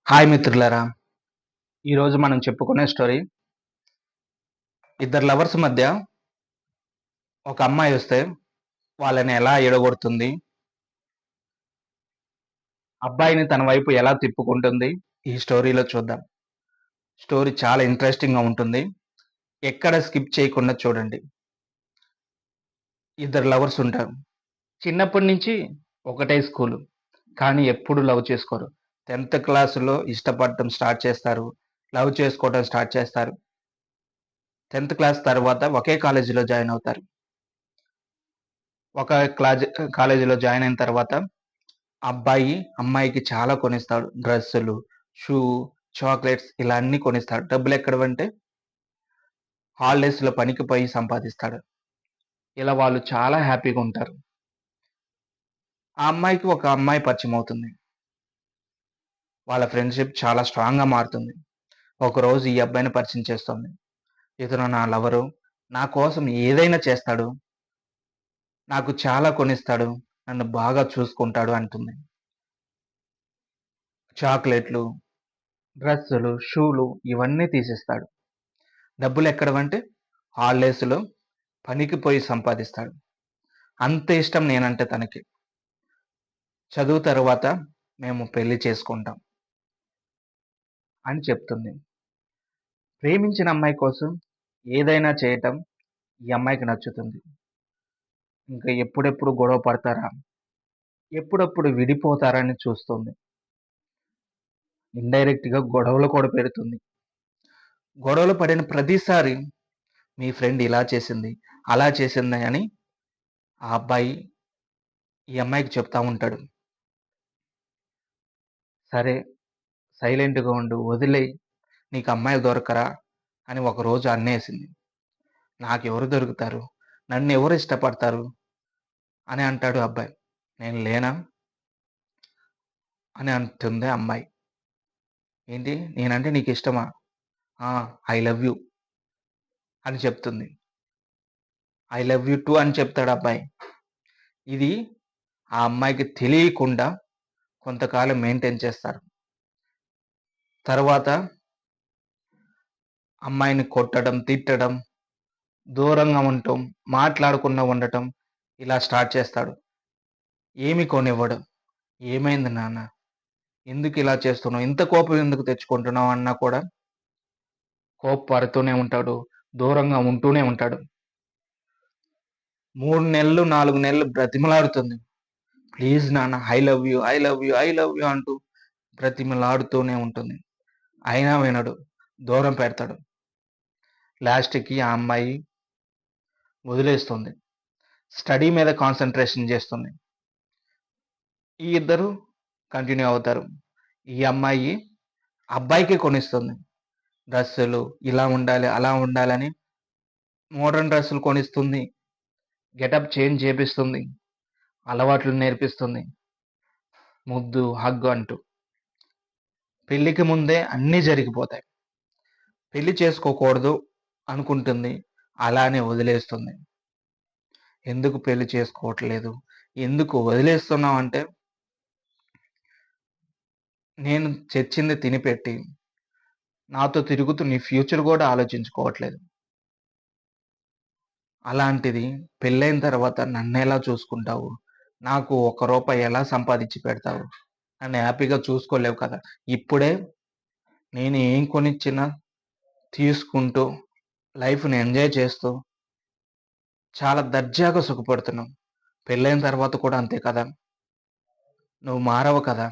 Hi మిత్రులారా! ఈరోజు మనం చెప్పుకునే స్టోరీ ఇద్దరు లవర్స్ మధ్య ఒక అమ్మాయి వస్తే వాళ్ళని ఎలా ఎడగొడుతుంది, అబ్బాయిని తన వైపు ఎలా తిప్పుకుంటుంది ఈ స్టోరీలో చూద్దాం. స్టోరీ చాలా ఇంట్రెస్టింగ్‌గా ఉంటుంది. ఎక్కడ స్కిప్ చేయకుండా చూడండి. ఇద్దరు లవర్స్ ఉంటారు. చిన్నప్పటి నుంచి ఒకటే స్కూలు. కానీ ఎప్పుడు లవ్ చేసుకోరు. 10థ్ క్లాస్‌లో ఇష్టపడటం స్టార్ట్ చేస్తారు. లవ్ చేసుకోవడం స్టార్ట్ చేస్తారు. 10థ్ క్లాస్ తర్వాత ఒకే కాలేజీలో జాయిన్ అవుతారు. ఒక కాలేజీలో జాయిన్ అయిన తర్వాత అబ్బాయి అమ్మాయికి చాలా కొనిస్తాడు. డ్రెస్సులు, షూ, చాక్లెట్స్ ఇలా అన్నీ కొనిస్తాడు. డబ్బులెక్కడివంటే హాలిడేస్‌లో పనికి పోయి సంపాదిస్తాడు. ఇలా వాళ్ళు చాలా హ్యాపీగా ఉంటారు. ఆ అమ్మాయికి ఒక అమ్మాయి పరిచయమవుతుంది. వాళ్ళ ఫ్రెండ్‌షిప్ చాలా స్ట్రాంగ్‌గా మారుతుంది. ఒకరోజు ఈ అబ్బాయిని పరిచయం చేస్తుంది. ఇతను నా లవరు. నా కోసం ఏదైనా చేస్తాడు. నాకు చాలా కొనిస్తాడు. నన్ను బాగా చూసుకుంటాడు అంటుంది. చాక్లెట్‌లు, డ్రెస్సులు, షూలు ఇవన్నీ తీసిస్తాడు. డబ్బులెక్కడివంటే హాలిడేస్‌లో పనికి పోయి సంపాదిస్తాడు. అంత ఇష్టం నేనంటే తనకి. చదువు తరువాత మేము పెళ్లి చేసుకుంటాం అని చెప్తుంది. ప్రేమించిన అమ్మాయి కోసం ఏదైనా చేయటం ఈ అమ్మాయికి నచ్చుతుంది. ఇంకా ఎప్పుడెప్పుడు గొడవ పడతారా? ఎప్పుడెప్పుడు విడిపోతారా అని చూస్తుంది. ఇండైరెక్ట్‌గా గొడవలు కూడా పెడుతుంది. గొడవలు పడిన ప్రతిసారి మీ ఫ్రెండ్ ఇలా చేసింది, అలా చేసింది అని ఆ అబ్బాయి ఈ అమ్మాయికి చెప్తా ఉంటాడు. సరే సైలెంట్‌గా ఉండు. వదిలేయి. నీకు అమ్మాయిలు దొరకరా? అని ఒకరోజు అనేసింది. నాకెవరు దొరుకుతారు? నన్నెవరు ఇష్టపడతారు? అని అంటాడు అబ్బాయి. నేను లేనా? అని అంటుంది అమ్మాయి. ఏంటి? నేనంటే నీకిష్టమా? ఆ! ఐ లవ్ యూ అని చెప్తుంది. ఐ లవ్ యూ టూ అని చెప్తాడు అబ్బాయి. ఇది ఆ అమ్మాయికి తెలియకుండా కొంతకాలం మెయింటైన్ చేస్తారు. తర్వాత అమ్మాయిని కొట్టడం, తిట్టడం, దూరంగా ఉండటం, మాట్లాడకుండా ఉండటం ఇలా స్టార్ట్ చేస్తాడు. ఏమి కొనివ్వడు. ఏమైంది నాన్న? ఎందుకిలా చేస్తున్నావు? ఇంత కోపం ఎందుకు తెచ్చుకుంటున్నావు? అన్నా కూడా కోప్పడుతూనే ఉంటాడు. దూరంగా ఉంటూనే ఉంటాడు. 3 నెలలు, 4 నెలలు బ్రతిమలాడుతుంది. ప్లీజ్ నాన్న I love you, I love you, I love you అంటూ బ్రతిమలాడుతూనే ఉంటుంది. అయినా వినడు. దూరం పెడతాడు. లాస్ట్‌కి ఆ అమ్మాయి వదిలేస్తుంది. స్టడీ మీద కాన్సంట్రేషన్ చేస్తుంది. ఈ ఇద్దరు కంటిన్యూ అవుతారు. ఈ అమ్మాయి అబ్బాయికి కొనిస్తుంది. డ్రెస్సులు ఇలా ఉండాలి, అలా ఉండాలని మోడర్న్ డ్రెస్సులు కొనిస్తుంది. Getup change చేపిస్తుంది. అలవాట్లు నేర్పిస్తుంది. ముద్దు, హగ్ అంటూ. పెళ్ళికి ముందే అన్నీ జరిగిపోతాయి. పెళ్లి చేసుకోకూడదు అనుకుంటుంది. అలానే వదిలేస్తుంది. ఎందుకు పెళ్లి చేసుకోవట్లేదు? ఎందుకు వదిలేస్తున్నావు అంటే, నేను తెచ్చింది తినిపెట్టి, నాతో తిరుగుతూ నీ ఫ్యూచర్ గూడా ఆలోచించుకోవట్లేదు. అలాంటిది పెళ్ళైన తర్వాత నన్నెలా చూసుకుంటావు? నాకు ఒక్క రూపాయి ఎలా సంపాదించి పెడతావు? నన్ను హ్యాపీగా చూసుకోలేవు కదా! ఇప్పుడే నేను ఏం కొనిచ్చినా తీసుకుంటూ, లైఫ్‌ని ఎంజాయ్ చేస్తూ, చాలా దర్జాగా సుఖపడుతున్నావు. పెళ్ళైన తర్వాత కూడా అంతే కదా! నువ్వు మారవు కదా!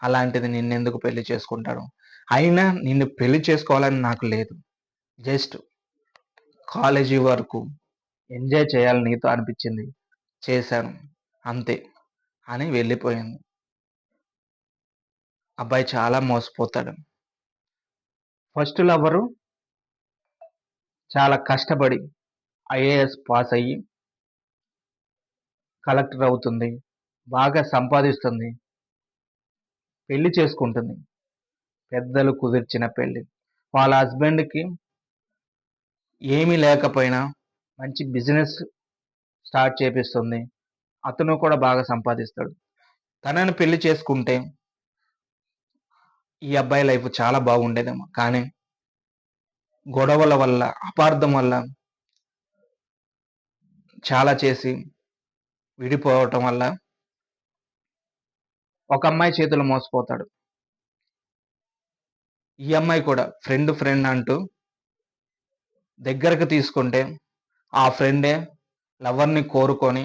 అలాంటిది నిన్నెందుకు పెళ్లి చేసుకుంటాను? అయినా నిన్ను పెళ్లి చేసుకోవాలని నాకు లేదు. జస్ట్ కాలేజీ వరకు ఎంజాయ్ చేయాలని నీతో అనిపిచ్చింది. చేశాను. అంతే అని వెళ్ళిపోయింది. అబ్బాయి చాలా మోసపోతాడు. ఫస్ట్ లవరు చాలా కష్టపడి ఐఏఎస్ పాస్ అయ్యి కలెక్టర్ అవుతుంది. బాగా సంపాదిస్తుంది. పెళ్లి చేసుకుంటుంది. పెద్దలు కుదిర్చిన పెళ్లి. వాళ్ళ హస్బెండ్‌కి ఏమీ లేకపోయినా మంచి బిజినెస్ స్టార్ట్ చేపిస్తుంది. అతను కూడా బాగా సంపాదిస్తాడు. తనని పెళ్లి చేసుకుంటే ఈ అబ్బాయి లైఫ్ చాలా బాగుండేదేమో. కానీ గొడవల వల్ల, అపార్థం వల్ల చాలా చేసి విడిపోవటం వల్ల ఒక అమ్మాయి చేతిలో మోసపోతాడు. ఈ అమ్మాయి కూడా ఫ్రెండ్ అంటూ దగ్గరకు తీసుకుంటే, ఆ ఫ్రెండే లవర్‌ని కోరుకొని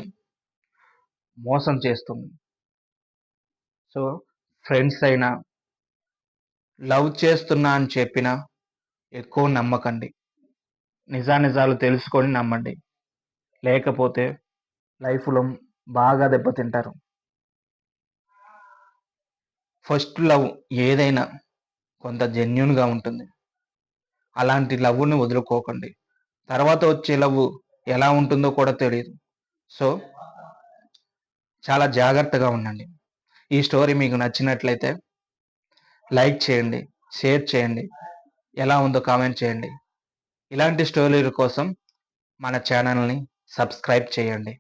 మోసం చేస్తుంది. సో, ఫ్రెండ్స్ అయినా, లవ్ చేస్తున్నా అని చెప్పినా ఎక్కువ నమ్మకండి. నిజానిజాలు తెలుసుకొని నమ్మండి. లేకపోతే లైఫ్‌లో బాగా దెబ్బతింటారు. ఫస్ట్ లవ్ ఏదైనా కొంత జెన్యూన్‌గా ఉంటుంది. అలాంటి లవ్‌ని వదులుకోకండి. తర్వాత వచ్చే లవ్ ఎలా ఉంటుందో కూడా తెలీదు. సో, చాలా జాగ్రత్తగా ఉండండి. ఈ స్టోరీ మీకు నచ్చినట్లయితే లైక్ చేయండి, షేర్ చేయండి. ఎలా ఉందో కామెంట్ చేయండి. ఇలాంటి స్టోరీల కోసం మన ఛానల్‌ని సబ్స్క్రైబ్ చేయండి.